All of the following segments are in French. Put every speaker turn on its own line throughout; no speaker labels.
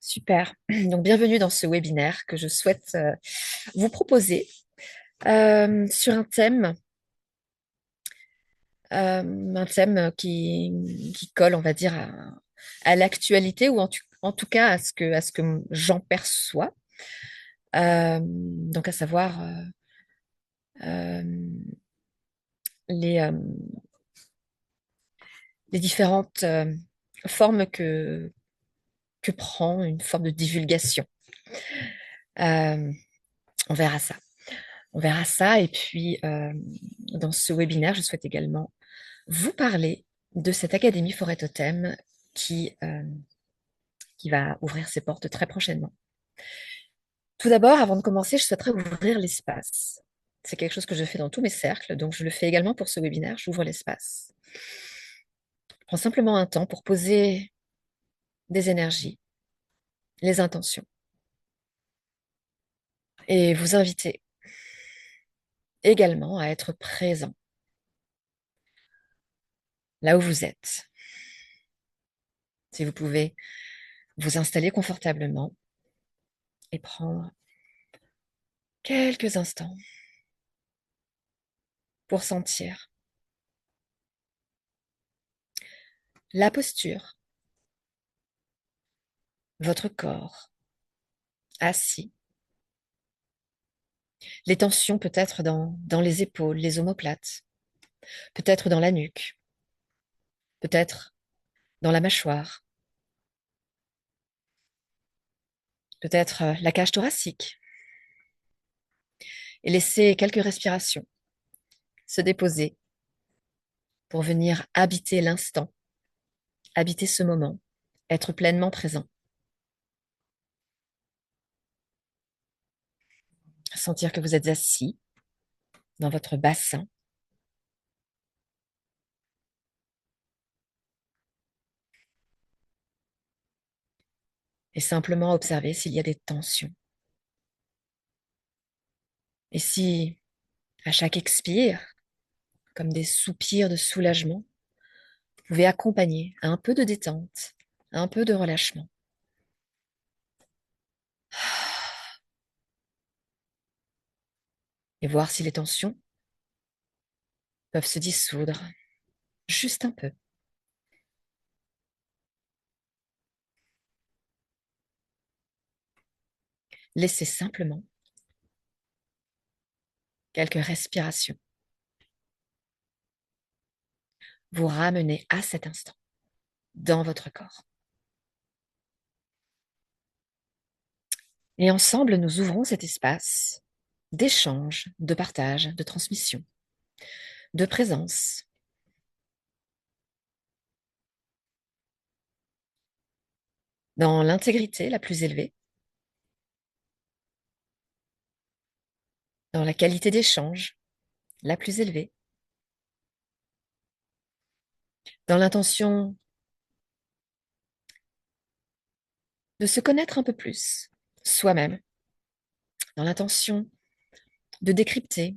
Super. Donc, bienvenue dans ce webinaire que je souhaite vous proposer sur un thème qui colle, on va dire, à l'actualité ou en tout cas à ce que j'en perçois. Donc, à savoir euh, les, euh, les différentes formes que prend une forme de divulgation. Euh, on verra ça. On verra ça. Et puis, dans ce webinaire, je souhaite également vous parler de cette Académie Forêt Totem qui, euh, qui va ouvrir ses portes très prochainement. Tout d'abord, avant de commencer, je souhaiterais ouvrir l'espace. C'est quelque chose que je fais dans tous mes cercles, donc je le fais également pour ce webinaire, j'ouvre l'espace. Je prends simplement un temps pour poser des énergies, les intentions, et vous inviter également à être présent là où vous êtes. Si vous pouvez vous installer confortablement et prendre quelques instants pour sentir la posture, votre corps assis, les tensions peut-être dans les épaules, les omoplates, peut-être dans la nuque, peut-être dans la mâchoire, peut-être la cage thoracique, et laisser quelques respirations se déposer pour venir habiter l'instant, habiter ce moment, être pleinement présent, sentir que vous êtes assis dans votre bassin et simplement observer s'il y a des tensions. Et si, à chaque expire, comme des soupirs de soulagement, vous pouvez accompagner un peu de détente, un peu de relâchement. Et voir si les tensions peuvent se dissoudre juste un peu. Laissez simplement quelques respirations vous ramener à cet instant dans votre corps. Et ensemble, nous ouvrons cet espace d'échange, de partage, de transmission, de présence, dans l'intégrité la plus élevée, dans la qualité d'échange la plus élevée, dans l'intention de se connaître un peu plus soi-même, dans l'intention de décrypter,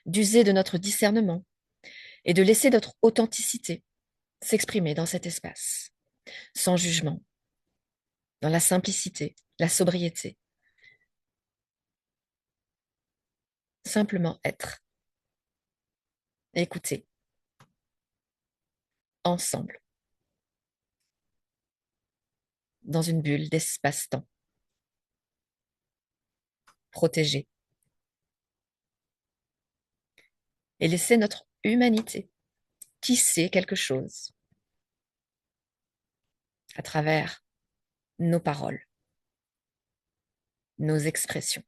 d'user de notre discernement et de laisser notre authenticité s'exprimer dans cet espace, sans jugement, dans la simplicité, la sobriété, simplement être, écouter, ensemble, dans une bulle d'espace-temps, protégée, et laisser notre humanité tisser quelque chose à travers nos paroles, nos expressions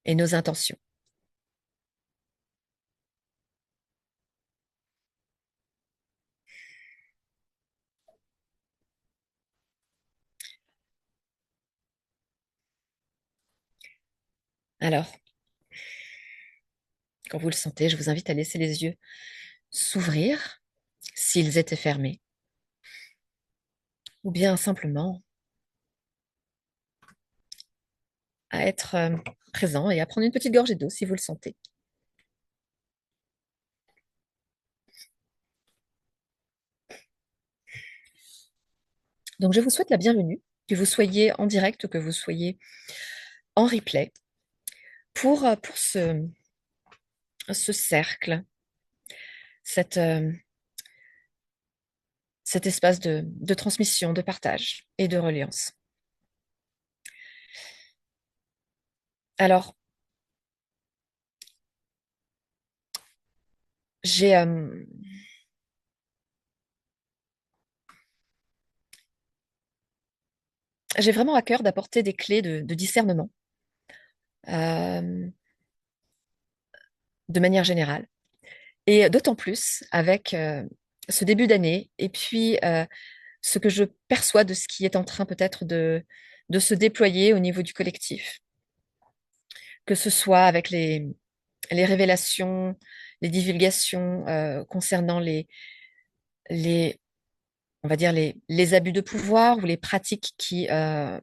et nos intentions. Alors, quand vous le sentez, je vous invite à laisser les yeux s'ouvrir s'ils étaient fermés, ou bien simplement à être présent et à prendre une petite gorgée d'eau si vous le sentez. Donc, je vous souhaite la bienvenue, que vous soyez en direct ou que vous soyez en replay, pour ce cercle, cette, cet espace de transmission, de partage et de reliance. Alors, j'ai j'ai vraiment à cœur d'apporter des clés de discernement euh, de manière générale. Et d'autant plus avec ce début d'année et puis ce que je perçois de ce qui est en train peut-être de se déployer au niveau du collectif, que ce soit avec les révélations, les divulgations concernant les, on va dire les abus de pouvoir ou les pratiques euh,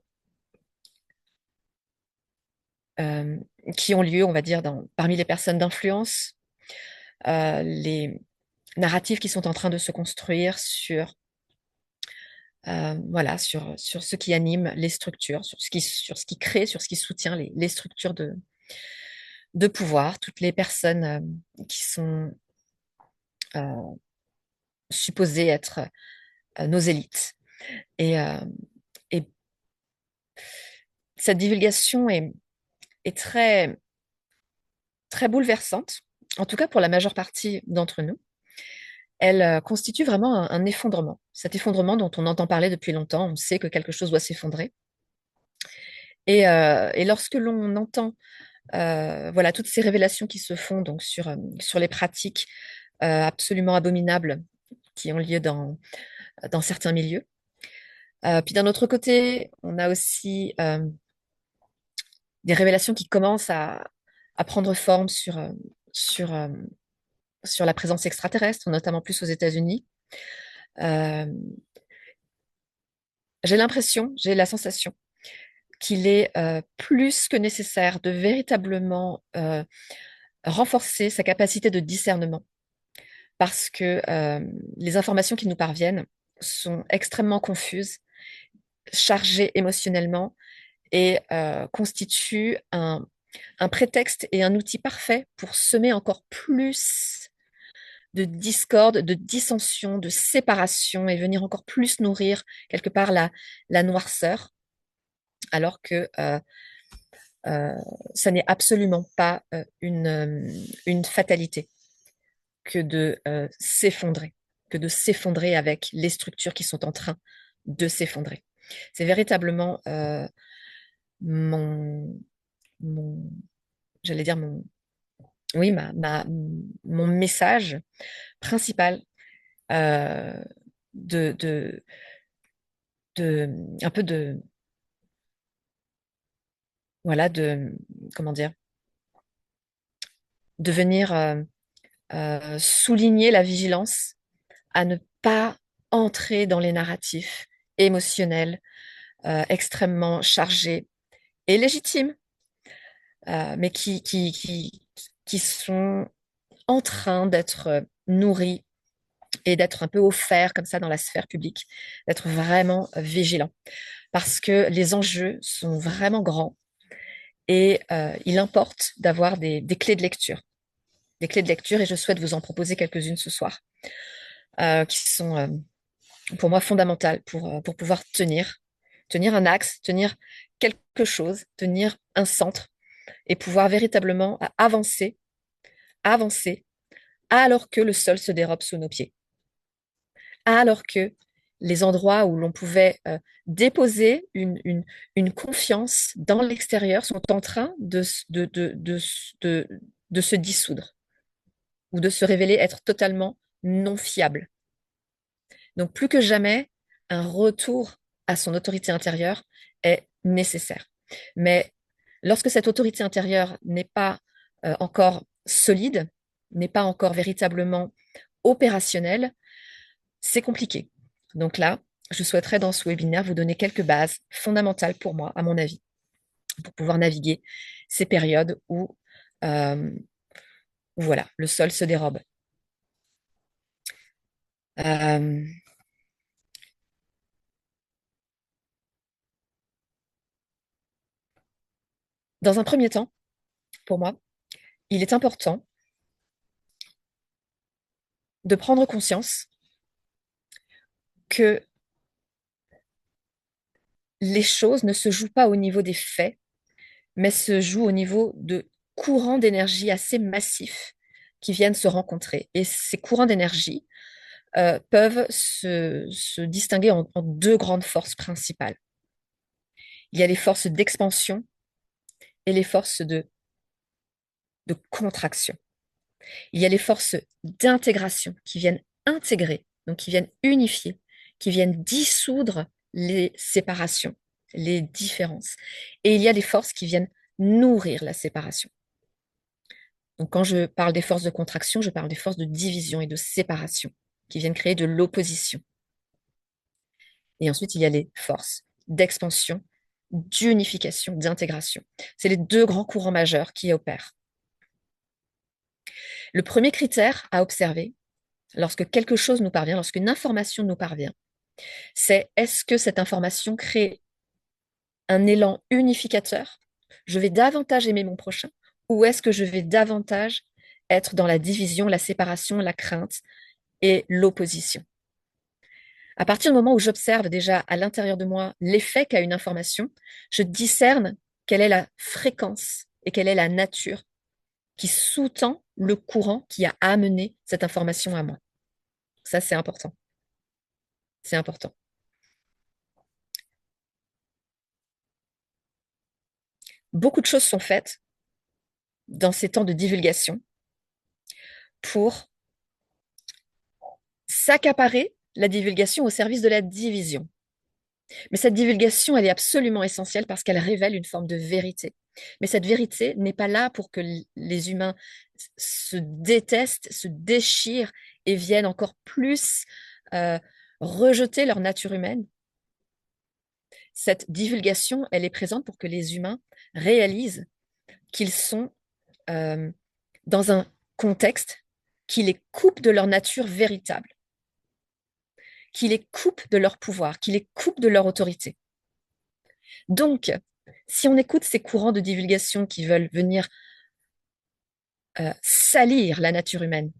qui ont lieu, on va dire, parmi les personnes d'influence, les narratifs qui sont en train de se construire voilà, sur ce qui anime les structures, sur ce qui crée, sur ce qui soutient les structures de pouvoir, toutes les personnes qui sont euh, supposées être nos élites. Et, euh, et cette divulgation est très, très bouleversante, en tout cas pour la majeure partie d'entre nous. Elle constitue vraiment un effondrement. Cet effondrement dont on entend parler depuis longtemps, on sait que quelque chose doit s'effondrer. Et lorsque l'on entend voilà, toutes ces révélations qui se font donc sur les pratiques absolument abominables qui ont lieu dans certains milieux. Puis d'un autre côté, on a aussi des révélations qui commencent à prendre forme sur, euh, sur la présence extraterrestre, notamment plus aux États-Unis. Euh, j'ai l'impression, j'ai la sensation qu'il est plus que nécessaire de véritablement renforcer sa capacité de discernement parce que les informations qui nous parviennent sont extrêmement confuses, chargées émotionnellement et constituent un prétexte et un outil parfait pour semer encore plus de discorde, de dissension, de séparation et venir encore plus nourrir quelque part la noirceur, alors que euh, ça n'est absolument pas une fatalité que que de s'effondrer avec les structures qui sont en train de s'effondrer. C'est véritablement mon, mon, j'allais dire oui, mon message principal euh, de, de, un peu voilà, comment dire, de venir souligner la vigilance à ne pas entrer dans les narratifs émotionnels extrêmement chargés et légitimes, mais qui sont en train d'être nourris et d'être un peu offerts comme ça dans la sphère publique, d'être vraiment vigilants parce que les enjeux sont vraiment grands et il importe d'avoir des clés de lecture. Des clés de lecture et je souhaite vous en proposer quelques-unes ce soir qui sont pour moi fondamentales pour pouvoir tenir un axe, tenir quelque chose, tenir un centre et pouvoir véritablement avancer alors que le sol se dérobe sous nos pieds, alors que les endroits où l'on pouvait déposer une confiance dans l'extérieur sont en train de, de se dissoudre ou de se révéler être totalement non fiables. Donc plus que jamais, un retour à son autorité intérieure est nécessaire. Mais lorsque cette autorité intérieure n'est pas encore solide, n'est pas encore véritablement opérationnelle, c'est compliqué. Donc là, je souhaiterais dans ce webinaire vous donner quelques bases fondamentales pour moi, à mon avis, pour pouvoir naviguer ces périodes euh, où voilà, le sol se dérobe. Euh, Dans un premier temps, pour moi, il est important de prendre conscience que les choses ne se jouent pas au niveau des faits, mais se jouent au niveau de courants d'énergie assez massifs qui viennent se rencontrer. Et ces courants d'énergie peuvent se distinguer en deux grandes forces principales. Il y a les forces d'expansion et les forces de contraction. Il y a les forces d'intégration qui viennent intégrer, donc qui viennent unifier, qui viennent dissoudre les séparations, les différences. Et il y a les forces qui viennent nourrir la séparation. Donc quand je parle des forces de contraction, je parle des forces de division et de séparation qui viennent créer de l'opposition. Et ensuite, il y a les forces d'expansion, d'unification, d'intégration. C'est les deux grands courants majeurs qui opèrent. Le premier critère à observer, lorsque quelque chose nous parvient, lorsqu'une information nous parvient, c'est est-ce que cette information crée un élan unificateur? Je vais davantage aimer mon prochain ou est-ce que je vais davantage être dans la division, la séparation, la crainte et l'opposition? À partir du moment où j'observe déjà à l'intérieur de moi l'effet qu'a une information, je discerne quelle est la fréquence et quelle est la nature qui sous-tend le courant qui a amené cette information à moi. Ça, c'est important. C'est important. Beaucoup de choses sont faites dans ces temps de divulgation pour s'accaparer la divulgation au service de la division. Mais cette divulgation, elle est absolument essentielle parce qu'elle révèle une forme de vérité. Mais cette vérité n'est pas là pour que les humains se détestent, se déchirent et viennent encore plus euh, rejeter leur nature humaine. Cette divulgation, elle est présente pour que les humains réalisent qu'ils sont euh, dans un contexte qui les coupe de leur nature véritable, qui les coupe de leur pouvoir, qui les coupe de leur autorité. Donc, si on écoute ces courants de divulgation qui veulent venir salir la nature humaine,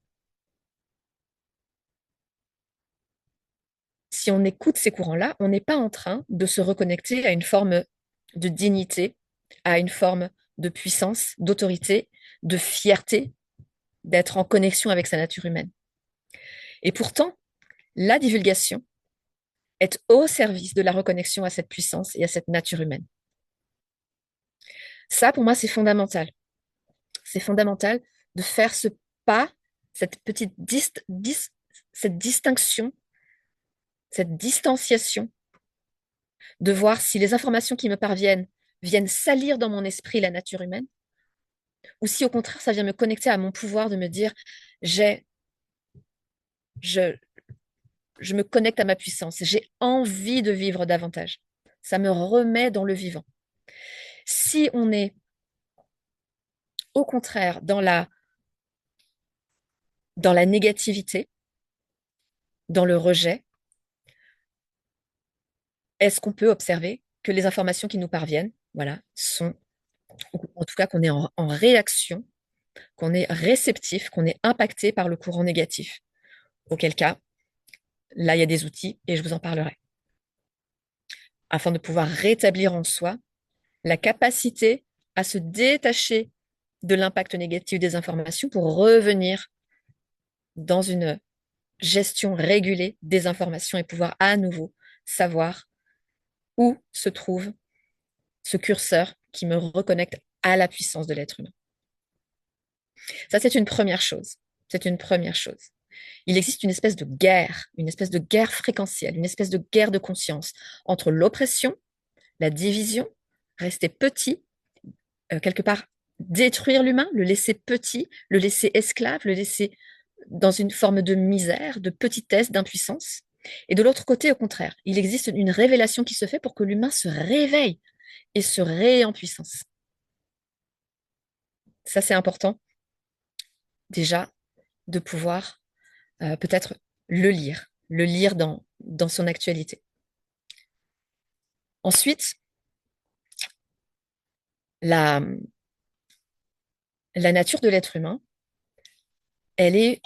si on écoute ces courants-là, on n'est pas en train de se reconnecter à une forme de dignité, à une forme de puissance, d'autorité, de fierté, d'être en connexion avec sa nature humaine. Et pourtant, la divulgation est au service de la reconnexion à cette puissance et à cette nature humaine. Ça, pour moi, c'est fondamental. C'est fondamental de faire ce pas, cette petite cette distinction, cette distanciation, de voir si les informations qui me parviennent viennent salir dans mon esprit la nature humaine, ou si au contraire ça vient me connecter à mon pouvoir de me dire j'ai, je, je me connecte à ma puissance, j'ai envie de vivre davantage. Ça me remet dans le vivant. Si on est au contraire dans la négativité, dans le rejet, est-ce qu'on peut observer que les informations qui nous parviennent, voilà, sont, en tout cas qu'on est en réaction, qu'on est réceptif, qu'on est impacté par le courant négatif. Auquel cas, là, il y a des outils et je vous en parlerai. Afin de pouvoir rétablir en soi la capacité à se détacher de l'impact négatif des informations pour revenir dans une gestion régulée des informations et pouvoir à nouveau savoir où se trouve ce curseur qui me reconnecte à la puissance de l'être humain. Ça, c'est une première chose. C'est une première chose. Il existe une espèce de guerre fréquentielle, une espèce de guerre de conscience entre l'oppression, la division, rester petit, quelque part détruire l'humain, le laisser petit, le laisser esclave, le laisser dans une forme de misère, de petitesse, d'impuissance. Et de l'autre côté, au contraire, il existe une révélation qui se fait pour que l'humain se réveille et se réveille en puissance. Ça, c'est important déjà de pouvoir peut-être le lire dans son actualité. Ensuite, La, la nature de l'être humain, elle est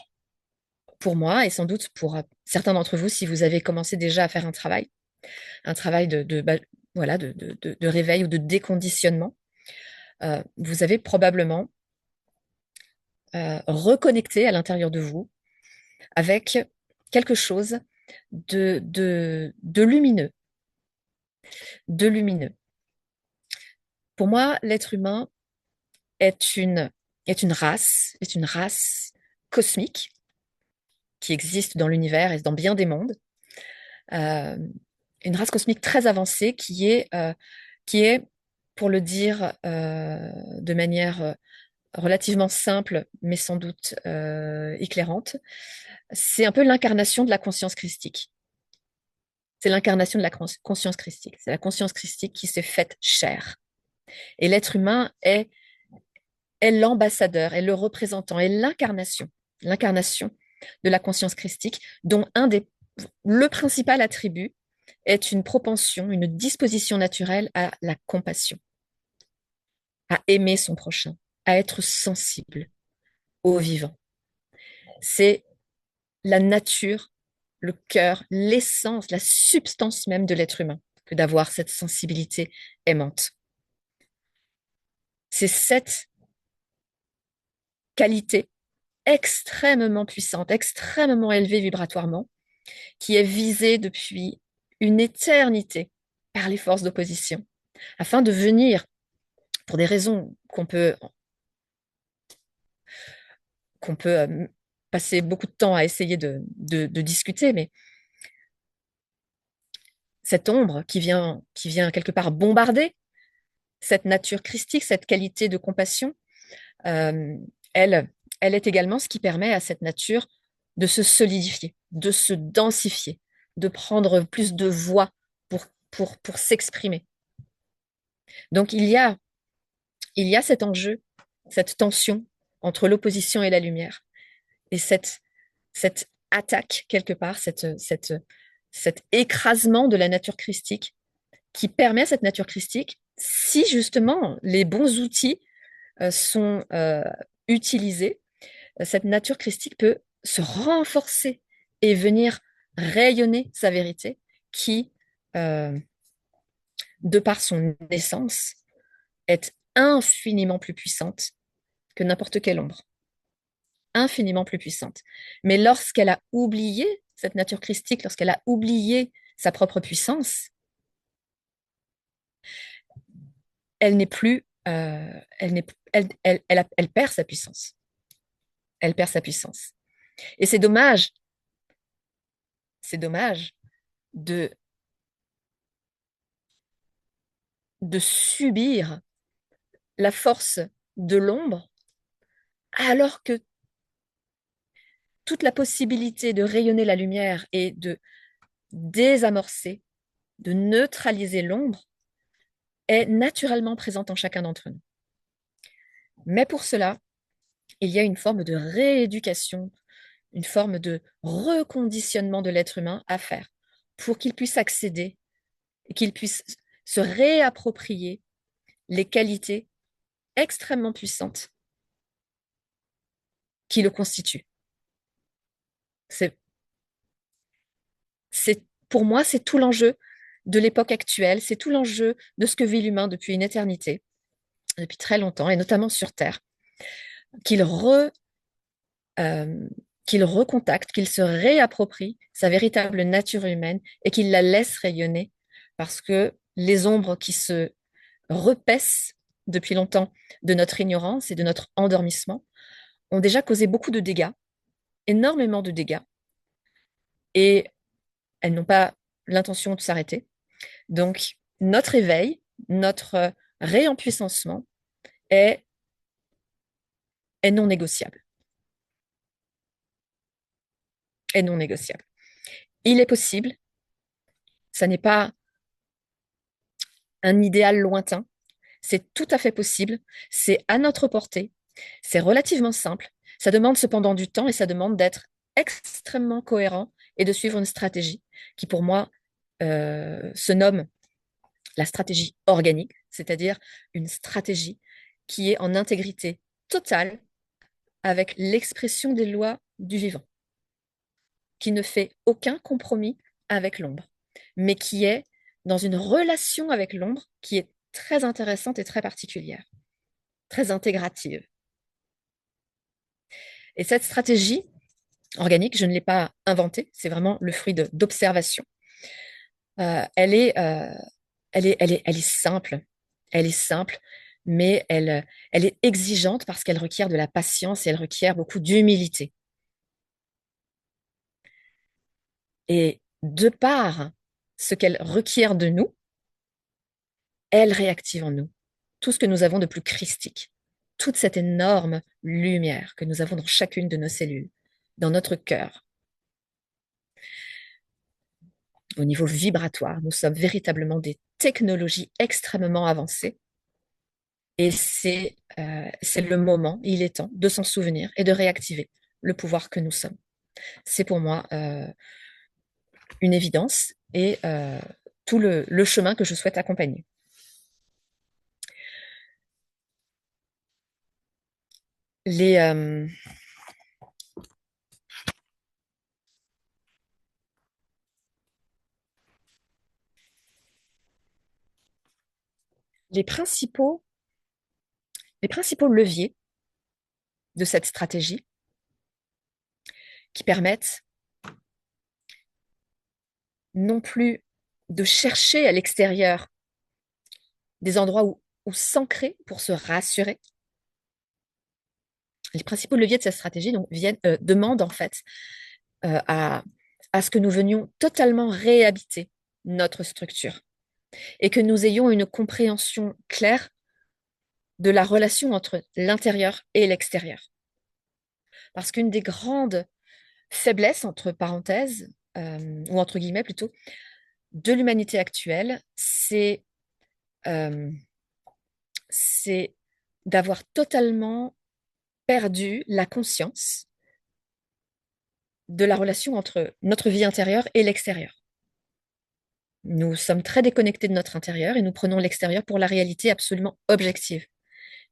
pour moi, et sans doute pour certains d'entre vous, si vous avez commencé déjà à faire un travail voilà, de réveil ou de déconditionnement, vous avez probablement reconnecté à l'intérieur de vous avec quelque chose de lumineux, de lumineux. Pour moi, l'être humain est est une race cosmique qui existe dans l'univers et dans bien des mondes. Euh, une race cosmique très avancée qui est pour le dire de manière relativement simple, mais sans doute éclairante, c'est un peu l'incarnation de la conscience christique. C'est l'incarnation de la conscience christique. C'est la conscience christique qui s'est faite chair. Et l'être humain est l'ambassadeur, est le représentant, est l'incarnation de la conscience christique, dont le principal attribut est une propension, une disposition naturelle à la compassion, à aimer son prochain, à être sensible au vivant. C'est la nature, le cœur, l'essence, la substance même de l'être humain que d'avoir cette sensibilité aimante. C'est cette qualité extrêmement puissante, extrêmement élevée vibratoirement, qui est visée depuis une éternité par les forces d'opposition, afin de venir, pour des raisons qu'on peut passer beaucoup de temps à essayer de discuter, mais cette ombre qui vient quelque part bombarder cette nature christique, cette qualité de compassion, euh, elle, elle est également ce qui permet à cette nature de se solidifier, de se densifier, de prendre plus de voix pour s'exprimer. Donc il y a cet enjeu, cette tension entre l'opposition et la lumière, et cette attaque quelque part, cet écrasement de la nature christique qui permet à cette nature christique, si justement les bons outils sont utilisés, cette nature christique peut se renforcer et venir rayonner sa vérité qui, euh, de par son essence, est infiniment plus puissante que n'importe quelle ombre, infiniment plus puissante. Mais lorsqu'elle a oublié cette nature christique, lorsqu'elle a oublié sa propre puissance, elle n'est plus, elle perd sa puissance. Elle perd sa puissance. Et c'est dommage de, de subir la force de l'ombre alors que toute la possibilité de rayonner la lumière et de désamorcer, de neutraliser l'ombre est naturellement présente en chacun d'entre nous. Mais pour cela, il y a une forme de rééducation, une forme de reconditionnement de l'être humain à faire pour qu'il puisse accéder et qu'il puisse se réapproprier les qualités extrêmement puissantes qui le constituent. C'est, pour moi, c'est tout l'enjeu de l'époque actuelle, c'est tout l'enjeu de ce que vit l'humain depuis une éternité, depuis très longtemps, et notamment sur Terre, qu'il re, euh, qu'il recontacte, qu'il se réapproprie sa véritable nature humaine et qu'il la laisse rayonner, parce que les ombres qui se repaissent depuis longtemps de notre ignorance et de notre endormissement ont déjà causé beaucoup de dégâts, énormément de dégâts, et elles n'ont pas l'intention de s'arrêter. Donc, notre éveil, notre réempuissancement est, est non négociable. Est non négociable. Il est possible, ça n'est pas un idéal lointain, c'est tout à fait possible, c'est à notre portée, c'est relativement simple, ça demande cependant du temps et ça demande d'être extrêmement cohérent et de suivre une stratégie qui, pour moi, se nomme la stratégie organique, c'est-à-dire une stratégie qui est en intégrité totale avec l'expression des lois du vivant, qui ne fait aucun compromis avec l'ombre, mais qui est dans une relation avec l'ombre qui est très intéressante et très particulière, très intégrative. Et cette stratégie organique, je ne l'ai pas inventée, c'est vraiment le fruit d'observation. Elle est, elle est simple, elle est simple, mais elle est exigeante parce qu'elle requiert de la patience et elle requiert beaucoup d'humilité. Et de par ce qu'elle requiert de nous, elle réactive en nous tout ce que nous avons de plus christique, toute cette énorme lumière que nous avons dans chacune de nos cellules, dans notre cœur. Au niveau vibratoire, nous sommes véritablement des technologies extrêmement avancées et c'est le moment, il est temps de s'en souvenir et de réactiver le pouvoir que nous sommes. C'est pour moi une évidence et tout le chemin que je souhaite accompagner. Les, les principaux, les principaux leviers de cette stratégie qui permettent non plus de chercher à l'extérieur des endroits où s'ancrer pour se rassurer. Les principaux leviers de cette stratégie donc, demandent en fait euh, à, à ce que nous venions totalement réhabiter notre structure et que nous ayons une compréhension claire de la relation entre l'intérieur et l'extérieur. Parce qu'une des grandes faiblesses, entre parenthèses, ou entre guillemets plutôt, de l'humanité actuelle, euh, c'est d'avoir totalement perdu la conscience de la relation entre notre vie intérieure et l'extérieur. Nous sommes très déconnectés de notre intérieur et nous prenons l'extérieur pour la réalité absolument objective.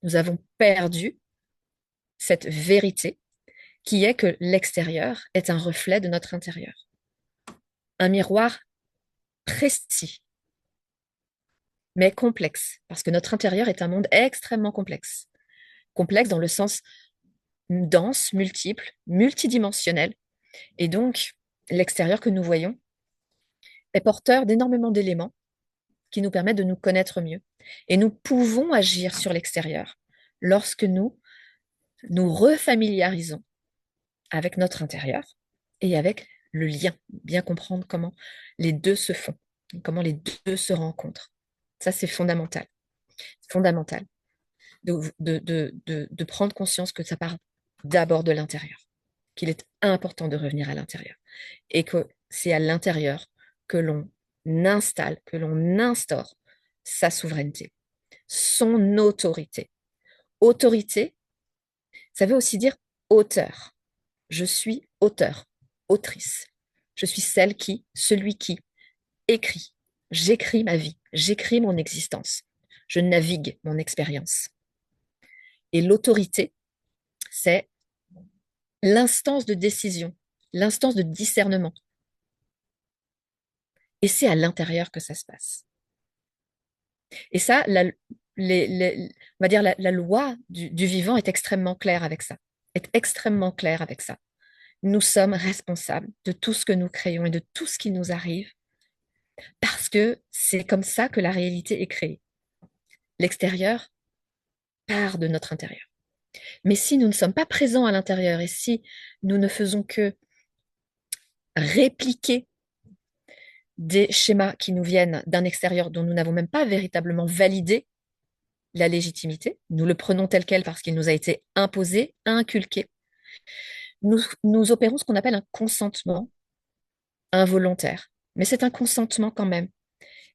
Nous avons perdu cette vérité qui est que l'extérieur est un reflet de notre intérieur. Un miroir précis, mais complexe, parce que notre intérieur est un monde extrêmement complexe. Complexe dans le sens dense, multiple, multidimensionnel. Et donc, l'extérieur que nous voyons est porteur d'énormément d'éléments qui nous permettent de nous connaître mieux. Et nous pouvons agir sur l'extérieur lorsque nous nous refamiliarisons avec notre intérieur et avec le lien, bien comprendre comment les deux se font, comment les deux se rencontrent. Ça, c'est fondamental. Fondamental de prendre conscience que ça part d'abord de l'intérieur, qu'il est important de revenir à l'intérieur et que c'est à l'intérieur que l'on installe, que l'on instaure sa souveraineté, son autorité. Autorité, ça veut aussi dire auteur. Je suis auteur, autrice. Je suis celui qui écrit. J'écris ma vie, j'écris mon existence. Je navigue mon expérience. Et l'autorité, c'est l'instance de décision, l'instance de discernement. Et c'est à l'intérieur que ça se passe. Et ça, on va dire la loi du vivant est extrêmement claire avec ça. Est extrêmement claire avec ça. Nous sommes responsables de tout ce que nous créons et de tout ce qui nous arrive parce que c'est comme ça que la réalité est créée. L'extérieur part de notre intérieur. Mais si nous ne sommes pas présents à l'intérieur et si nous ne faisons que répliquer des schémas qui nous viennent d'un extérieur dont nous n'avons même pas véritablement validé la légitimité, nous le prenons tel quel parce qu'il nous a été imposé, inculqué, nous opérons ce qu'on appelle un consentement involontaire. Mais c'est un consentement quand même.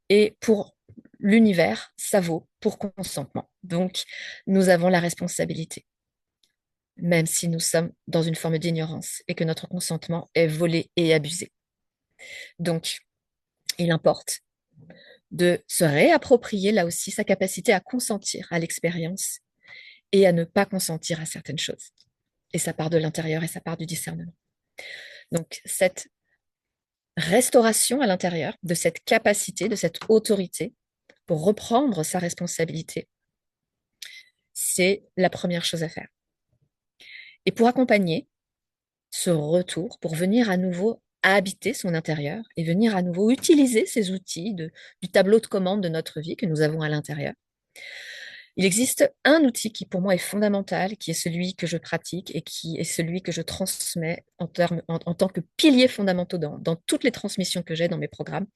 Et pour l'univers, ça vaut pour consentement. Donc, nous avons la responsabilité, même si nous sommes dans une forme d'ignorance et que notre consentement est volé et abusé. Donc, il importe de se réapproprier là aussi sa capacité à consentir à l'expérience et à ne pas consentir à certaines choses. Et ça part de l'intérieur et ça part du discernement. Donc cette restauration à l'intérieur de cette capacité, de cette autorité pour reprendre sa responsabilité, c'est la première chose à faire. Et pour accompagner ce retour, pour venir à nouveau habiter son intérieur et venir à nouveau utiliser ces outils du tableau de commande de notre vie que nous avons à l'intérieur, il existe un outil qui pour moi est fondamental, qui est celui que je pratique et qui est celui que je transmets en tant que pilier fondamental dans toutes les transmissions que j'ai dans mes programmes,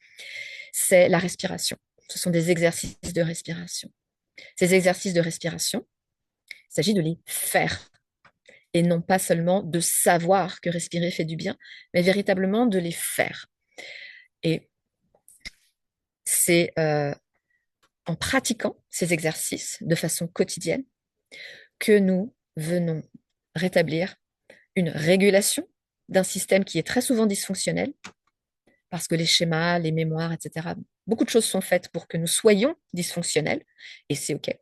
c'est la respiration. Ce sont des exercices de respiration. Ces exercices de respiration, il s'agit de les faire et non pas seulement de savoir que respirer fait du bien, mais véritablement de les faire. Et c'est en pratiquant ces exercices de façon quotidienne que nous venons rétablir une régulation d'un système qui est très souvent dysfonctionnel, parce que les schémas, les mémoires, etc., beaucoup de choses sont faites pour que nous soyons dysfonctionnels, et c'est OK.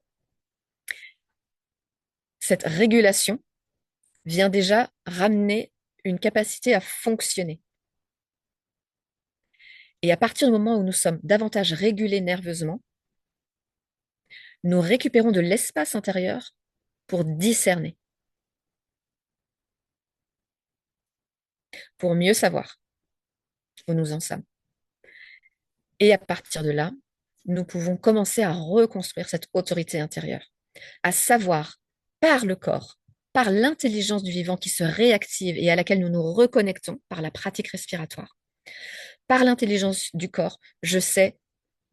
Cette régulation vient déjà ramener une capacité à fonctionner. Et à partir du moment où nous sommes davantage régulés nerveusement, nous récupérons de l'espace intérieur pour discerner, pour mieux savoir où nous en sommes. Et à partir de là, nous pouvons commencer à reconstruire cette autorité intérieure, à savoir par le corps, par l'intelligence du vivant qui se réactive et à laquelle nous nous reconnectons par la pratique respiratoire. Par l'intelligence du corps, je sais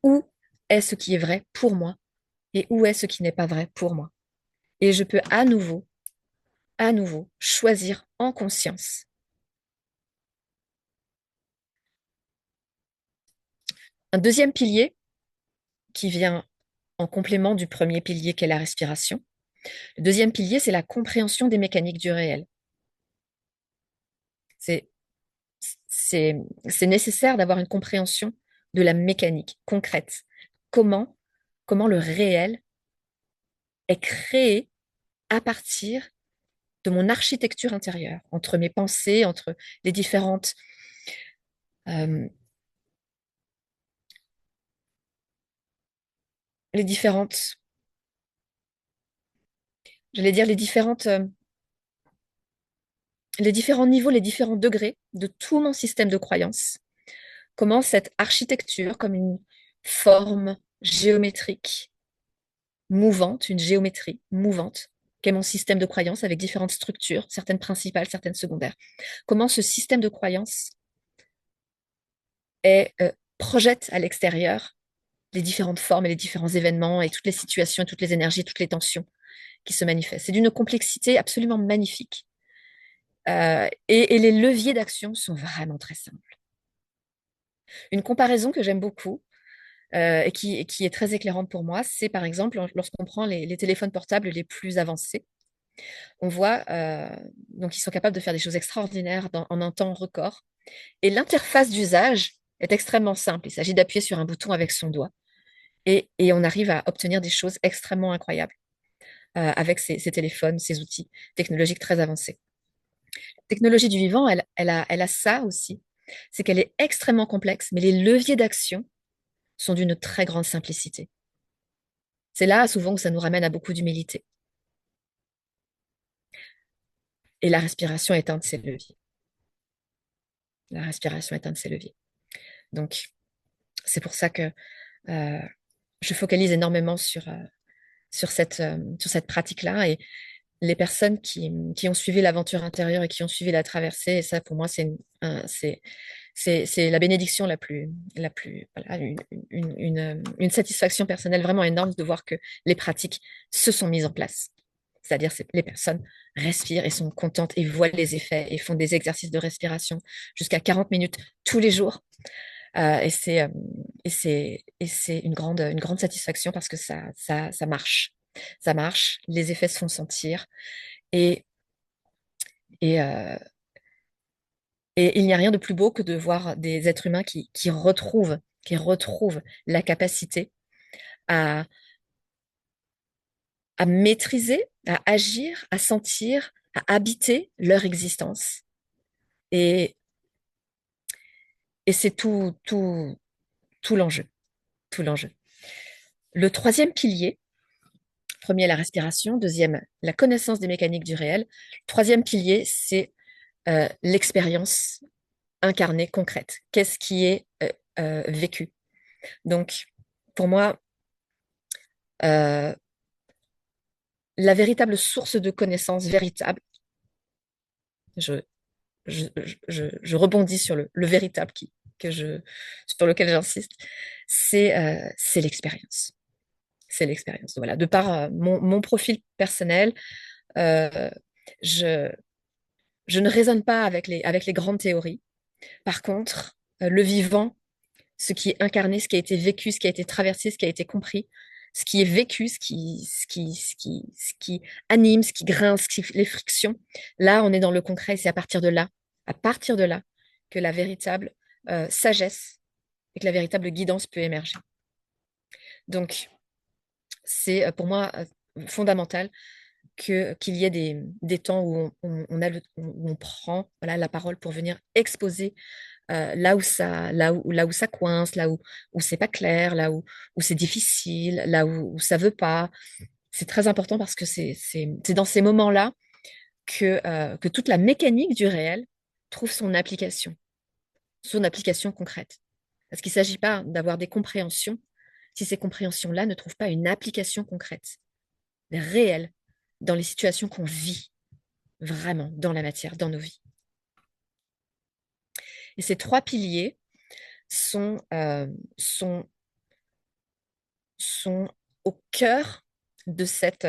où est ce qui est vrai pour moi et où est ce qui n'est pas vrai pour moi. Et je peux à nouveau, choisir en conscience. Un deuxième pilier qui vient en complément du premier pilier qu'est la respiration. Le deuxième pilier, c'est la compréhension des mécaniques du réel. C'est c'est nécessaire d'avoir une compréhension de la mécanique concrète. Comment, comment le réel est créé à partir de mon architecture intérieure, entre mes pensées, entre les différentes, euh, les différentes, j'allais dire les différents niveaux, les différents degrés de tout mon système de croyances. Comment cette architecture, comme une forme géométrique mouvante, une géométrie mouvante, qu'est mon système de croyances avec différentes structures, certaines principales, certaines secondaires. Comment ce système de croyances projette à l'extérieur les différentes formes et les différents événements et toutes les situations, toutes les énergies, toutes les tensions qui se manifestent. C'est d'une complexité absolument magnifique. Et les leviers d'action sont vraiment très simples. Une comparaison que j'aime beaucoup et qui est très éclairante pour moi, c'est par exemple lorsqu'on prend les téléphones portables les plus avancés, on voit donc ils sont capables de faire des choses extraordinaires en un temps record. Et l'interface d'usage est extrêmement simple. Il s'agit d'appuyer sur un bouton avec son doigt et on arrive à obtenir des choses extrêmement incroyables avec ces téléphones, ces outils technologiques très avancés. La technologie du vivant, elle a ça aussi, c'est qu'elle est extrêmement complexe, mais les leviers d'action sont d'une très grande simplicité. C'est là souvent que ça nous ramène à beaucoup d'humilité. Et la respiration est un de ces leviers. La respiration est un de ces leviers. Donc, c'est pour ça que euh, je focalise énormément sur cette pratique-là. Et les personnes qui ont suivi l'aventure intérieure et qui ont suivi la traversée, et ça, pour moi, c'est la bénédiction voilà, une satisfaction personnelle vraiment énorme de voir que les pratiques se sont mises en place. C'est-à-dire que les personnes respirent et sont contentes et voient les effets et font des exercices de respiration jusqu'à 40 minutes tous les jours. Et c'est une grande satisfaction parce que ça marche. Ça marche, les effets se font sentir et, et, et il n'y a rien de plus beau que de voir des êtres humains qui retrouvent qui retrouvent la capacité à, à maîtriser, à agir, à sentir, à habiter leur existence. Et, et c'est tout l'enjeu, tout l'enjeu. Le troisième pilier, premier, la respiration. Deuxième, la connaissance des mécaniques du réel. Troisième pilier, c'est l'expérience incarnée, concrète. Qu'est-ce qui est vécu? Donc, pour moi, euh, la véritable source de connaissances véritable, je, je rebondis sur le véritable sur lequel j'insiste, c'est l'expérience. C'est l'expérience. Voilà. De par mon profil personnel, euh, je, je ne raisonne pas avec les grandes théories. Par contre, le vivant, ce qui est incarné, ce qui a été vécu, ce qui a été traversé, ce qui a été compris, ce qui est vécu, ce qui anime, ce qui grince, les frictions, là, on est dans le concret et c'est à partir de là, que la véritable sagesse et que la véritable guidance peut émerger. Donc, c'est pour moi fondamental qu'il y ait des temps où où on prend voilà, la parole pour venir exposer là où ça coince, où c'est pas clair, où c'est difficile, où ça veut pas. C'est très important parce que c'est dans ces moments-là que toute la mécanique du réel trouve son application concrète. Parce qu'il ne s'agit pas d'avoir des compréhensions si ces compréhensions-là ne trouvent pas une application concrète, réelle, dans les situations qu'on vit vraiment dans la matière, dans nos vies. Et ces trois piliers sont, sont, sont au cœur de cette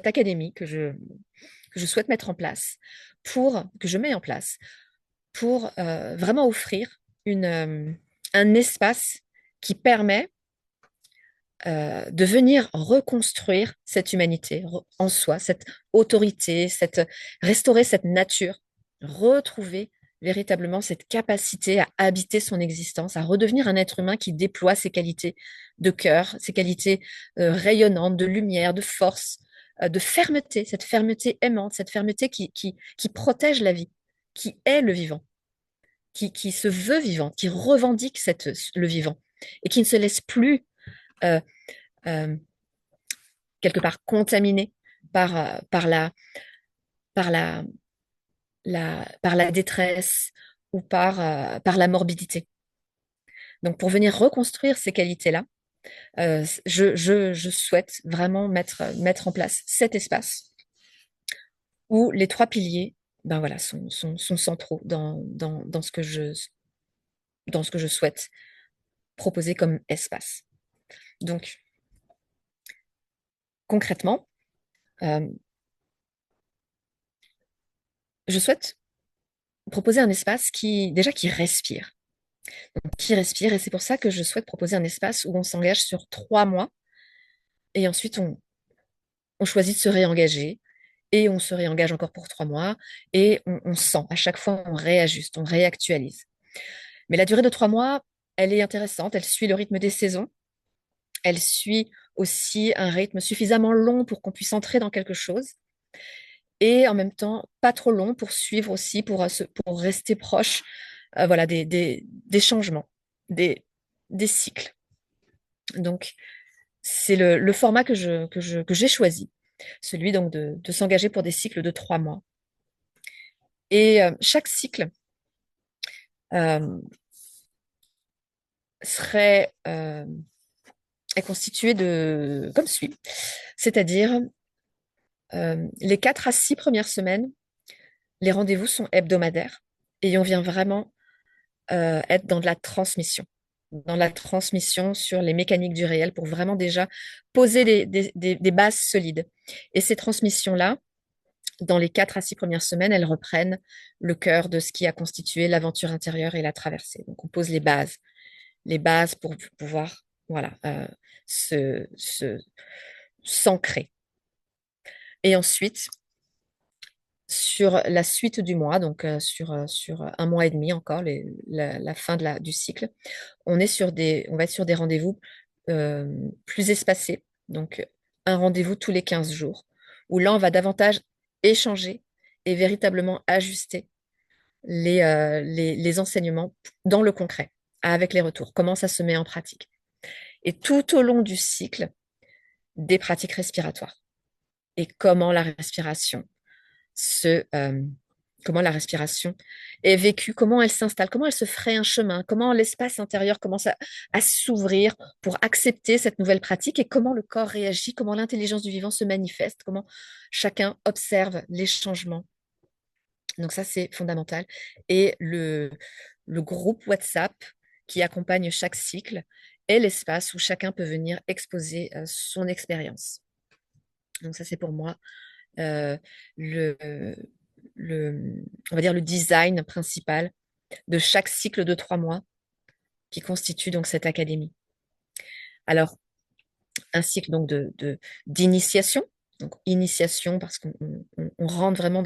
académie que je souhaite mettre en place, que je mets en place, pour vraiment offrir un espace qui permet de venir reconstruire cette humanité en soi, cette autorité, restaurer cette nature, retrouver véritablement cette capacité à habiter son existence, à redevenir un être humain qui déploie ses qualités de cœur, ses qualités rayonnantes, de lumière, de force, de fermeté, cette fermeté aimante, cette fermeté qui protège la vie, qui est le vivant, qui se veut vivant, qui revendique le vivant et qui ne se laisse plus euh, euh, quelque part contaminé par par la, par la détresse ou par la morbidité. Donc, pour venir reconstruire ces qualités-là, je souhaite vraiment mettre en place cet espace où les trois piliers ben voilà, sont centraux dans ce que je souhaite proposer comme espace. Donc, concrètement, euh, je souhaite proposer un espace qui respire. Qui respire, et c'est pour ça que je souhaite proposer un espace où on s'engage sur 3 mois, et ensuite on choisit de se réengager, et on se réengage encore pour 3 mois, et on sent, à chaque fois on réajuste, on réactualise. Mais la durée de 3 mois, elle est intéressante, elle suit le rythme des saisons, elle suit aussi un rythme suffisamment long pour qu'on puisse entrer dans quelque chose, et en même temps pas trop long pour suivre aussi, pour rester proche voilà, des changements, des cycles. Donc, c'est le format que j'ai choisi, celui donc de s'engager pour des cycles de 3 mois. Et chaque cycle euh, serait est constitué comme suit, c'est-à-dire les 4 à 6 premières semaines, les rendez-vous sont hebdomadaires et on vient vraiment être dans la transmission sur les mécaniques du réel pour vraiment déjà poser des bases solides. Et ces transmissions-là, dans les 4 à 6 premières semaines, elles reprennent le cœur de ce qui a constitué l'aventure intérieure et la traversée. Donc, on pose les bases pour pouvoir, voilà, s'ancrer. Et ensuite, sur la suite du mois, donc sur un mois et demi encore, la fin du cycle, on va être sur des rendez-vous plus espacés. Donc, un rendez-vous tous les 15 jours, où là, on va davantage échanger et véritablement ajuster les enseignements dans le concret, avec les retours, comment ça se met en pratique. Et tout au long du cycle, des pratiques respiratoires et se, euh, comment la respiration est vécue, comment elle s'installe, comment elle se ferait un chemin, comment l'espace intérieur commence à s'ouvrir pour accepter cette nouvelle pratique et comment le corps réagit, comment l'intelligence du vivant se manifeste, comment chacun observe les changements. Donc ça, c'est fondamental. Et le groupe WhatsApp qui accompagne chaque cycle est l'espace où chacun peut venir exposer son expérience. Donc ça, c'est pour moi euh, le, on va dire le design principal de chaque cycle de 3 mois qui constitue donc cette académie. Alors, un cycle donc d'initiation, donc initiation parce qu'on rentre vraiment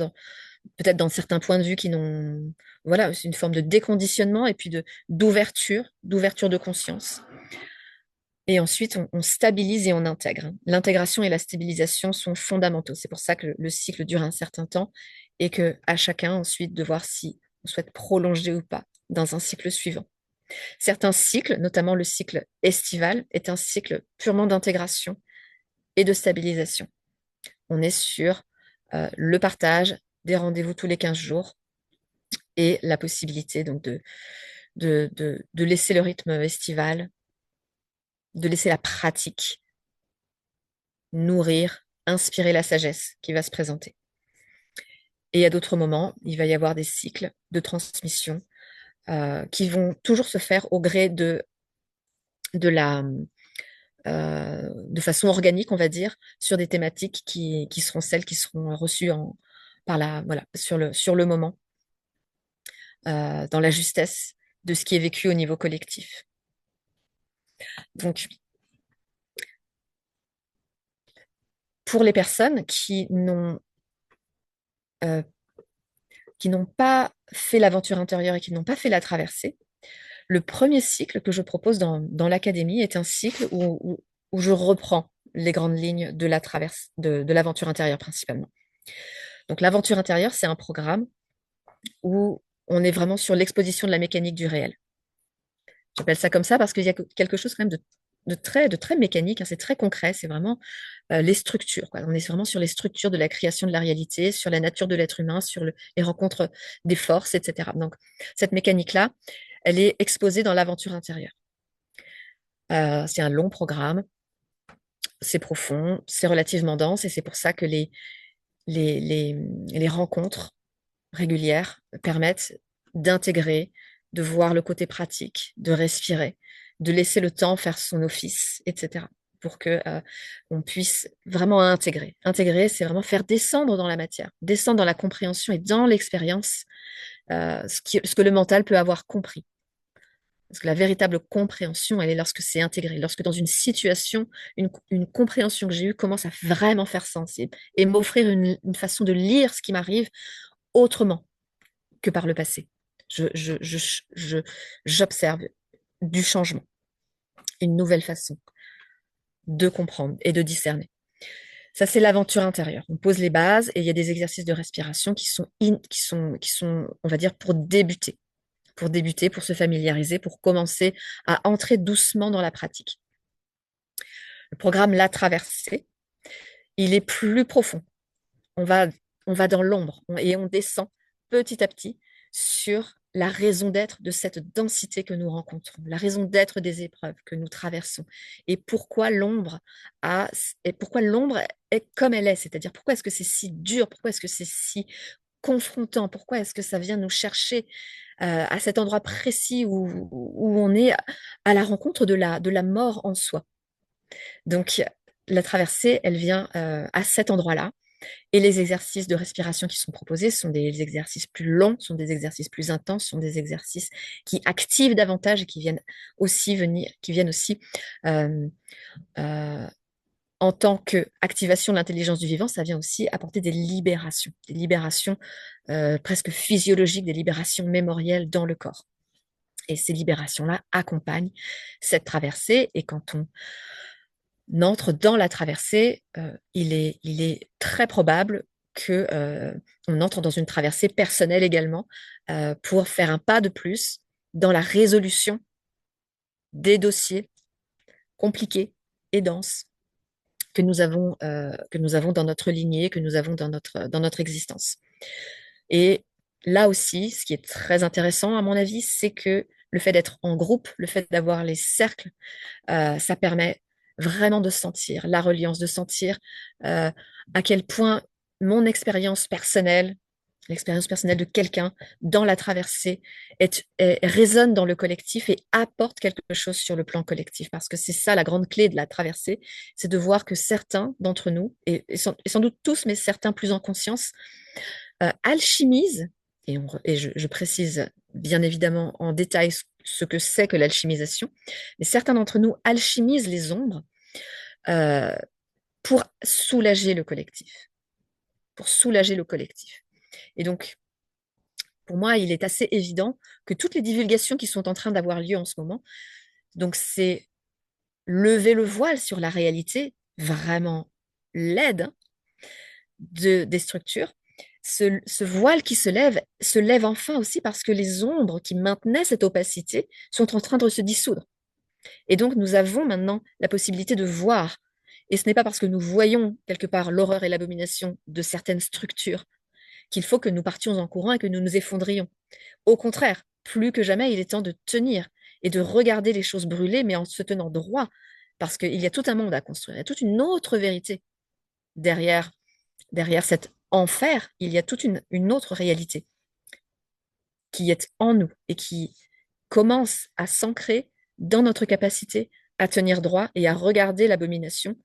peut-être dans certains points de vue qui n'ont, voilà, c'est une forme de déconditionnement et puis d'ouverture de conscience. Et ensuite, on stabilise et on intègre. L'intégration et la stabilisation sont fondamentaux. C'est pour ça que le cycle dure un certain temps et que à chacun ensuite de voir si on souhaite prolonger ou pas dans un cycle suivant. Certains cycles, notamment le cycle estival, est un cycle purement d'intégration et de stabilisation. On est sur le partage des rendez-vous tous les 15 jours et la possibilité donc de laisser le rythme estival, de laisser la pratique nourrir, inspirer la sagesse qui va se présenter. Et à d'autres moments, il va y avoir des cycles de transmission qui vont toujours se faire au gré de la, de façon organique, on va dire, sur des thématiques qui seront celles qui seront reçues voilà, sur le moment, dans la justesse de ce qui est vécu au niveau collectif. Donc, pour les personnes euh, qui n'ont pas fait l'aventure intérieure et qui n'ont pas fait la traversée, le premier cycle que je propose dans l'académie est un cycle où je reprends les grandes lignes de la traverse, de l'aventure intérieure principalement. Donc l'aventure intérieure, c'est un programme où on est vraiment sur l'exposition de la mécanique du réel. J'appelle ça comme ça parce qu'il y a quelque chose quand même de très mécanique, hein, c'est très concret, c'est vraiment les structures, quoi. On est vraiment sur les structures de la création de la réalité, sur la nature de l'être humain, sur les rencontres des forces, etc. Donc cette mécanique-là, elle est exposée dans l'aventure intérieure. C'est un long programme, c'est profond, c'est relativement dense et c'est pour ça que les, les, les rencontres régulières permettent d'intégrer, de voir le côté pratique, de respirer, de laisser le temps faire son office, etc. Pour que on puisse vraiment intégrer. Intégrer, c'est vraiment faire descendre dans la matière, descendre dans la compréhension et dans l'expérience ce que le mental peut avoir compris. Parce que la véritable compréhension, elle est lorsque c'est intégré, lorsque dans une situation, une compréhension que j'ai eue commence à vraiment faire sens et m'offrir une façon de lire ce qui m'arrive autrement que par le passé. J'observe du changement, une nouvelle façon de comprendre et de discerner. Ça, c'est l'aventure intérieure. On pose les bases et il y a des exercices de respiration qui sont, on va dire, pour débuter, pour se familiariser, pour commencer à entrer doucement dans la pratique. Le programme La Traversée, il est plus profond. On va, on va dans l'ombre et on descend petit à petit sur la raison d'être de cette densité que nous rencontrons, la raison d'être des épreuves que nous traversons et pourquoi l'ombre est comme elle est, c'est-à-dire pourquoi est-ce que c'est si dur, pourquoi est-ce que c'est si confrontant, pourquoi est-ce que ça vient nous chercher à cet endroit précis où on est à la rencontre de la mort en soi. Donc, la traversée, elle vient à cet endroit-là. Et les exercices de respiration qui sont proposés sont des exercices plus longs, sont des exercices plus intenses, sont des exercices qui activent davantage et qui viennent aussi euh, euh, en tant qu'activation de l'intelligence du vivant, ça vient aussi apporter des libérations presque physiologiques, des libérations mémorielles dans le corps. Et ces libérations-là accompagnent cette traversée. Et quand on entre dans la traversée, il est très probable que on entre dans une traversée personnelle également pour faire un pas de plus dans la résolution des dossiers compliqués et denses que nous avons dans notre lignée, que nous avons dans notre existence. Et là aussi, ce qui est très intéressant à mon avis, c'est que le fait d'être en groupe, le fait d'avoir les cercles, ça permet vraiment de sentir la reliance, de sentir euh, à quel point mon l'expérience personnelle de quelqu'un dans la traversée résonne dans le collectif et apporte quelque chose sur le plan collectif. Parce que c'est ça la grande clé de la traversée, c'est de voir que certains d'entre nous, et sans doute tous, mais certains plus en conscience, alchimisent, je précise bien évidemment en détail ce que c'est que l'alchimisation, mais certains d'entre nous alchimisent les ombres euh, pour soulager le collectif, pour soulager le collectif. Et donc, pour moi, il est assez évident que toutes les divulgations qui sont en train d'avoir lieu en ce moment, donc c'est lever le voile sur la réalité, vraiment laide des structures. Ce voile qui se lève enfin aussi parce que les ombres qui maintenaient cette opacité sont en train de se dissoudre. Et donc, nous avons maintenant la possibilité de voir. Et ce n'est pas parce que nous voyons quelque part l'horreur et l'abomination de certaines structures qu'il faut que nous partions en courant et que nous nous effondrions. Au contraire, plus que jamais, il est temps de tenir et de regarder les choses brûler, mais en se tenant droit, parce qu'il y a tout un monde à construire, il y a toute une autre vérité derrière, derrière cet enfer, il y a toute une autre réalité qui est en nous et qui commence à s'ancrer dans notre capacité à tenir droit et à regarder l'abomination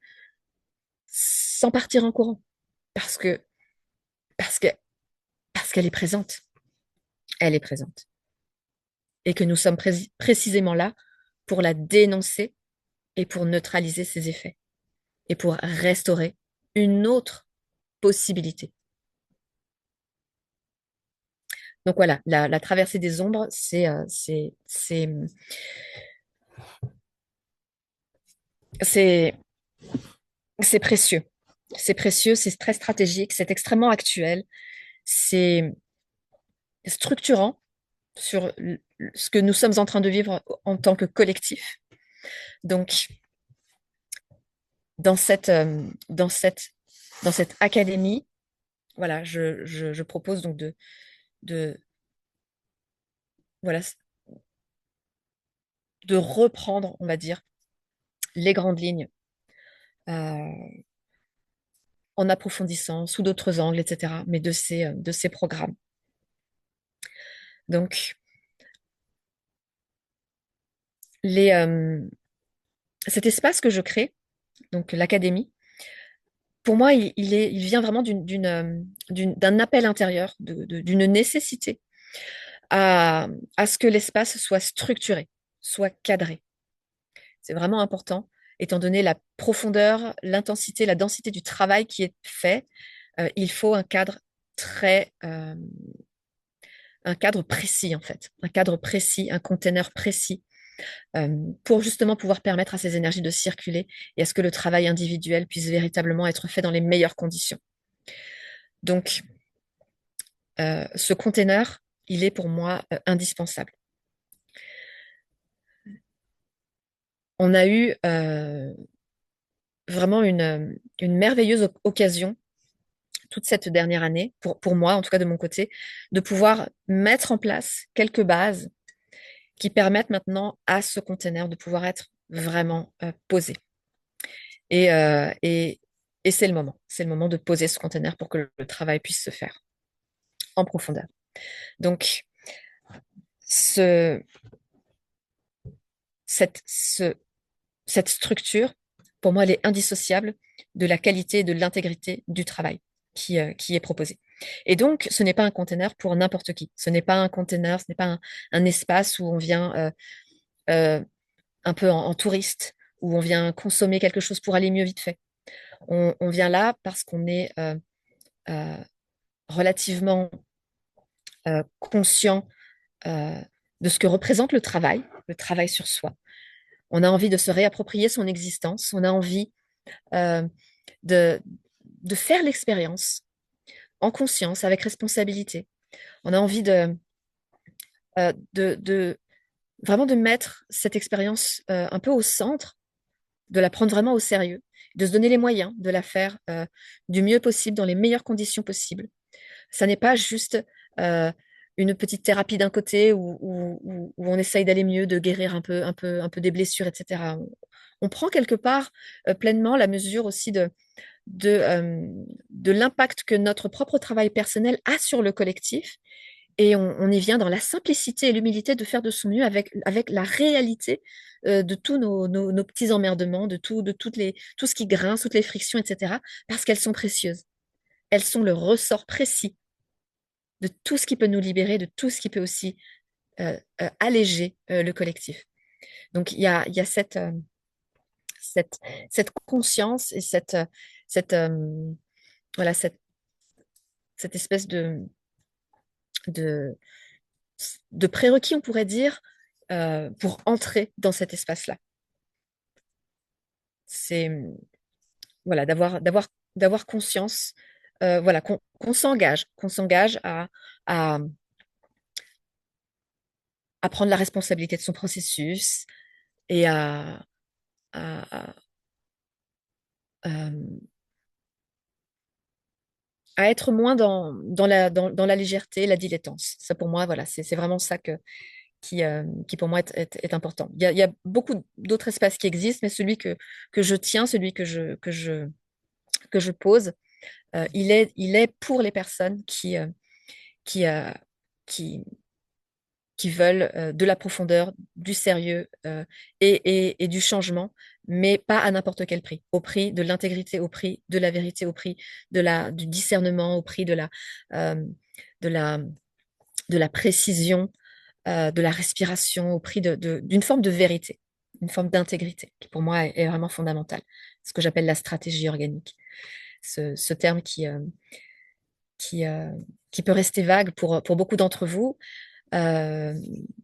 sans partir en courant, parce que parce que parce qu'elle est présente, elle est présente, et que nous sommes précisément là pour la dénoncer et pour neutraliser ses effets et pour restaurer une autre possibilité. Donc voilà, la traversée des ombres, c'est c'est précieux. C'est précieux, c'est très stratégique, c'est extrêmement actuel, c'est structurant sur ce que nous sommes en train de vivre en tant que collectif. Donc, dans cette, euh, dans cette, dans cette académie, voilà, je propose donc de, voilà, de reprendre, on va dire, les grandes lignes euh, en approfondissant sous d'autres angles, etc., mais de ces programmes. Donc, les, cet espace que je crée, donc l'académie, pour moi, il vient vraiment d'un appel intérieur, d'une nécessité à, à ce que l'espace soit structuré, soit cadré. C'est vraiment important, étant donné la profondeur, l'intensité, la densité du travail qui est fait. Il faut un cadre très, un cadre précis en fait, un cadre précis, un container précis, pour justement pouvoir permettre à ces énergies de circuler et à ce que le travail individuel puisse véritablement être fait dans les meilleures conditions. Donc, ce container, il est pour moi indispensable. On a eu vraiment une merveilleuse occasion toute cette dernière année, pour moi, en tout cas de mon côté, de pouvoir mettre en place quelques bases qui permettent maintenant à ce container de pouvoir être vraiment posé. Et, euh, et, et c'est le moment. C'est le moment de poser ce container pour que le travail puisse se faire en profondeur. Donc, ce, cette, ce, cette structure, pour moi, elle est indissociable de la qualité et de l'intégrité du travail qui est proposé. Et donc, ce n'est pas un container pour n'importe qui. Ce n'est pas un container, ce n'est pas un espace où on vient euh, un peu en touriste, où on vient consommer quelque chose pour aller mieux vite fait. On vient là parce qu'on est euh, relativement conscient euh, de ce que représente le travail sur soi. On a envie de se réapproprier son existence, on a envie euh, de, de faire l'expérience en conscience, avec responsabilité. On a envie de vraiment de mettre cette expérience un peu au centre, de la prendre vraiment au sérieux, de se donner les moyens de la faire du mieux possible, dans les meilleures conditions possibles. Ça n'est pas juste une petite thérapie d'un côté où on essaye d'aller mieux, de guérir un peu des blessures, etc. On prend quelque part pleinement la mesure aussi de, euh, de l'impact que notre propre travail personnel a sur le collectif. Et on y vient dans la simplicité et l'humilité de faire de son mieux avec la réalité de tous nos petits emmerdements, tout ce qui grince, toutes les frictions, etc. Parce qu'elles sont précieuses. Elles sont le ressort précis de tout ce qui peut nous libérer, de tout ce qui peut aussi alléger le collectif. Donc il y a cette, cette conscience et cette, voilà, cette espèce de, de prérequis, on pourrait dire, pour entrer dans cet espace-là. C'est voilà, d'avoir conscience, voilà, qu'on s'engage à, à prendre la responsabilité de son processus et à, euh, à être moins dans la légèreté, la dilettance. Ça, pour moi, voilà, c'est vraiment ça qui pour moi, est important. Il y a beaucoup d'autres espaces qui existent, mais celui que je tiens, celui que je pose, il est pour les personnes qui, euh, qui, qui veulent de la profondeur, du sérieux et du changement, mais pas à n'importe quel prix. Au prix de l'intégrité, au prix de la vérité, au prix du discernement, au prix euh, de la, de la précision, de la respiration, au prix d'une forme de vérité, une forme d'intégrité, qui pour moi est vraiment fondamentale. Ce que j'appelle la stratégie organique. Ce terme qui, euh, qui peut rester vague pour beaucoup d'entre vous, euh,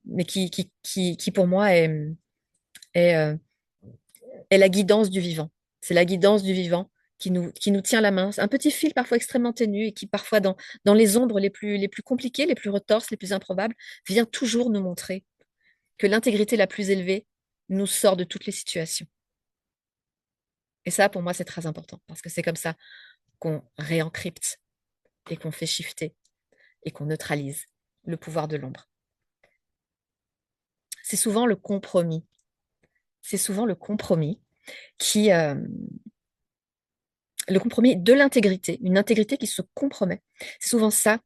mais qui pour moi est, euh, est la guidance du vivant. C'est la guidance du vivant qui nous tient la main. C'est un petit fil parfois extrêmement ténu et qui parfois dans les ombres les plus compliquées, les plus retorses, les plus improbables, vient toujours nous montrer que l'intégrité la plus élevée nous sort de toutes les situations. Et ça, pour moi, c'est très important parce que c'est comme ça qu'on réencrypte et qu'on fait shifter et qu'on neutralise le pouvoir de l'ombre. C'est souvent le compromis. C'est souvent qui, euh, le compromis de l'intégrité, une intégrité qui se compromet. C'est souvent ça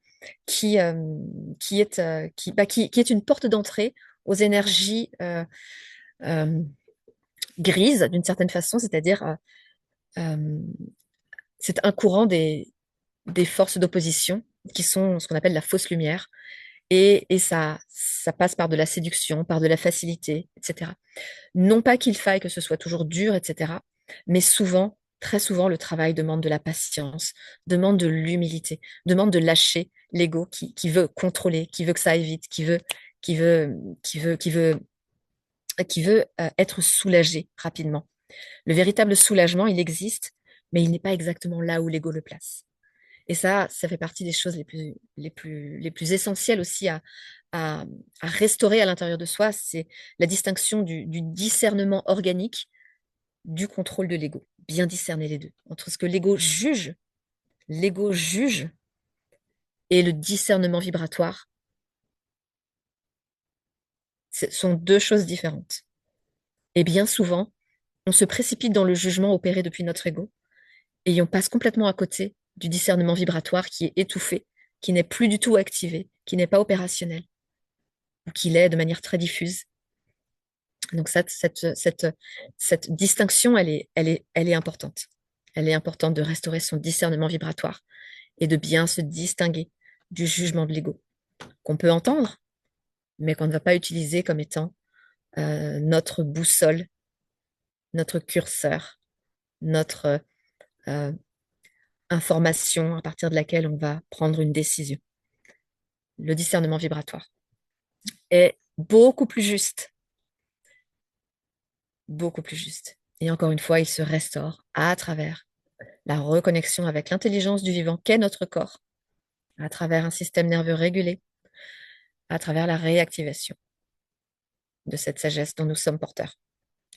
qui, euh, qui est une porte d'entrée aux énergies euh, grises, d'une certaine façon, c'est-à-dire euh, c'est un courant des forces d'opposition qui sont ce qu'on appelle la fausse lumière. Et ça passe par de la séduction, par de la facilité, etc. Non pas qu'il faille que ce soit toujours dur, etc. Mais souvent, très souvent, le travail demande de la patience, demande de l'humilité, demande de lâcher l'ego qui veut contrôler, qui veut que ça aille vite, qui veut, qui veut, qui veut être soulagé rapidement. Le véritable soulagement, il existe, mais il n'est pas exactement là où l'ego le place. Et ça fait partie des choses les plus essentielles aussi à, à restaurer à l'intérieur de soi. C'est la distinction du discernement organique du contrôle de l'ego. Bien discerner les deux. Entre ce que l'ego juge et le discernement vibratoire, ce sont deux choses différentes. Et bien souvent, on se précipite dans le jugement opéré depuis notre ego et on passe complètement à côté du discernement vibratoire qui est étouffé, qui n'est plus du tout activé, qui n'est pas opérationnel, ou qui l'est de manière très diffuse. Donc cette distinction, elle est importante. Elle est importante de restaurer son discernement vibratoire et de bien se distinguer du jugement de l'ego, qu'on peut entendre, mais qu'on ne va pas utiliser comme étant notre boussole, notre curseur, notre euh, information à partir de laquelle on va prendre une décision. Le discernement vibratoire est beaucoup plus juste, beaucoup plus juste. Et encore une fois, il se restaure à travers la reconnexion avec l'intelligence du vivant qu'est notre corps, à travers un système nerveux régulé, à travers la réactivation de cette sagesse dont nous sommes porteurs.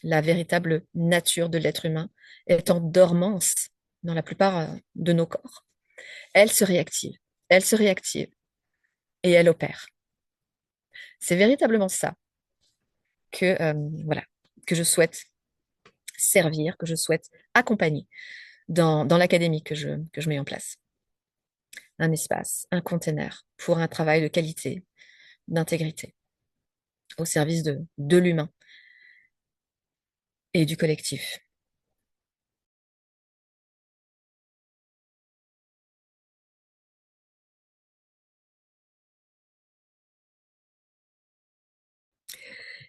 La véritable nature de l'être humain est en dormance dans la plupart de nos corps. Elle se réactive, elle se réactive et elle opère. C'est véritablement ça que, voilà, que je souhaite servir, que je souhaite accompagner dans l'académie que je mets en place. Un espace, un container pour un travail de qualité, d'intégrité, au service de l'humain et du collectif.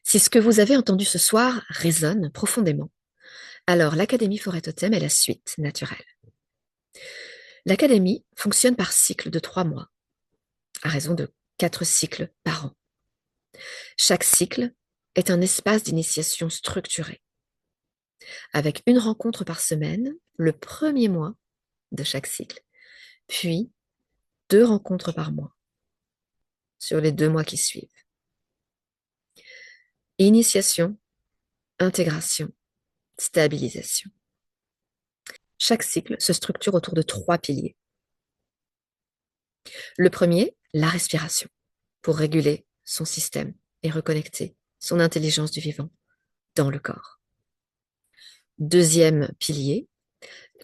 Si ce que vous avez entendu ce soir résonne profondément, alors l'Académie Forêt Totem est la suite naturelle. L'Académie fonctionne par cycle de 3 mois, à raison de 4 cycles par an. Chaque cycle est un espace d'initiation structuré, avec une rencontre par semaine le premier mois de chaque cycle, puis 2 rencontres par mois sur les 2 mois qui suivent. Initiation, intégration, stabilisation. Chaque cycle se structure autour de 3 piliers. Le premier, la respiration, pour réguler son système et reconnecter son intelligence du vivant dans le corps. Deuxième pilier,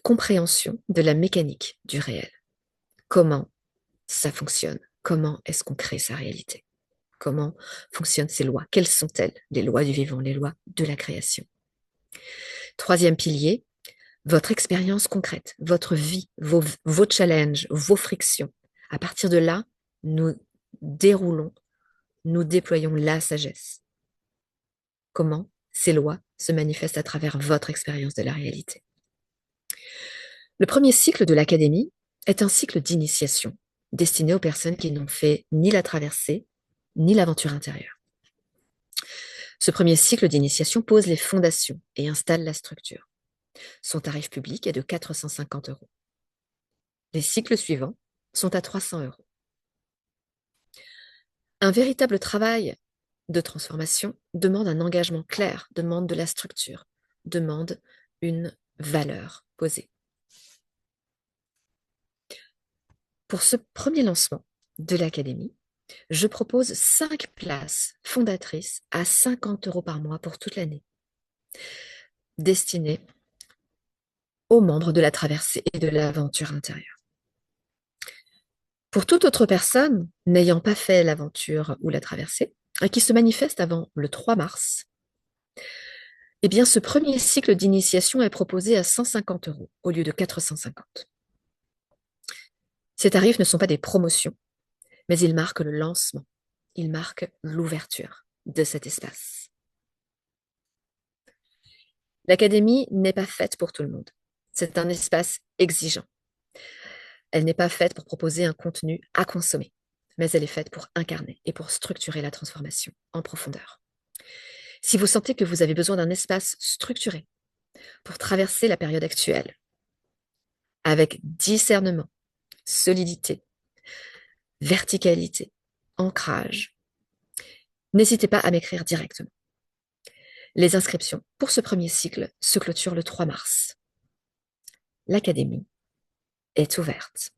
compréhension de la mécanique du réel. Comment ça fonctionne? Comment est-ce qu'on crée sa réalité? Comment fonctionnent ces lois? Quelles sont-elles? Les lois du vivant, les lois de la création. Troisième pilier, votre expérience concrète, votre vie, vos challenges, vos frictions. À partir de là, nous déroulons, nous déployons la sagesse. Comment ces lois se manifestent à travers votre expérience de la réalité. Le premier cycle de l'académie est un cycle d'initiation destiné aux personnes qui n'ont fait ni la traversée, ni l'aventure intérieure. Ce premier cycle d'initiation pose les fondations et installe la structure. Son tarif public est de 450 €. Les cycles suivants sont à 300 €. Un véritable travail de transformation demande un engagement clair, demande de la structure, demande une valeur posée. Pour ce premier lancement de l'académie, je propose 5 places fondatrices à 50 € par mois pour toute l'année, destinées aux membres de la traversée et de l'aventure intérieure. Pour toute autre personne n'ayant pas fait l'aventure ou la traversée, et qui se manifeste avant le 3 mars, eh bien, ce premier cycle d'initiation est proposé à 150 € au lieu de 450. Ces tarifs ne sont pas des promotions, mais ils marquent le lancement, ils marquent l'ouverture de cet espace. L'académie n'est pas faite pour tout le monde. C'est un espace exigeant. Elle n'est pas faite pour proposer un contenu à consommer, mais elle est faite pour incarner et pour structurer la transformation en profondeur. Si vous sentez que vous avez besoin d'un espace structuré pour traverser la période actuelle, avec discernement, solidité, verticalité, ancrage, n'hésitez pas à m'écrire directement. Les inscriptions pour ce premier cycle se clôturent le 3 mars. L'académie est ouverte.